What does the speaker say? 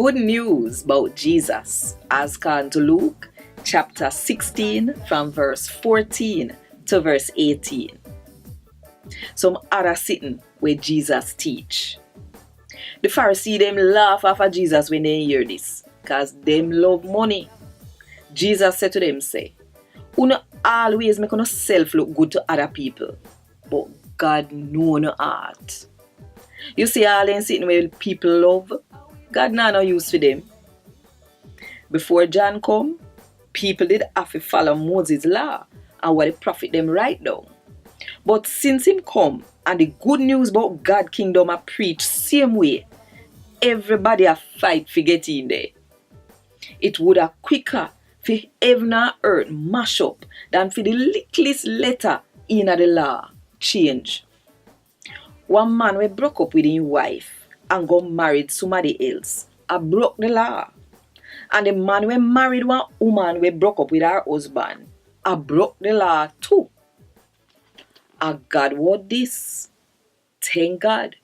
good news about Jesus as gone to Luke chapter 16 from verse 14 to verse 18. Some other sitting where Jesus teach. The Pharisee them laugh after Jesus when they hear this, cause them love money. Jesus said to them, say, "Una always make yourself look good to other people, but God know no heart." You see all them sitting where people love, God nah no use for them. Before John come, people did have to follow Moses' law and what the prophet them write down. But since him come and the good news about God's kingdom are preached same way, everybody a fight for get in there. It would have quicker for heaven and earth mash up than for the littlest letter in the law change. One man we broke up with his wife and got married somebody else, I broke the law. And the man we married one woman we broke up with her husband, I broke the law too. And Gad Wod Dis. Thank God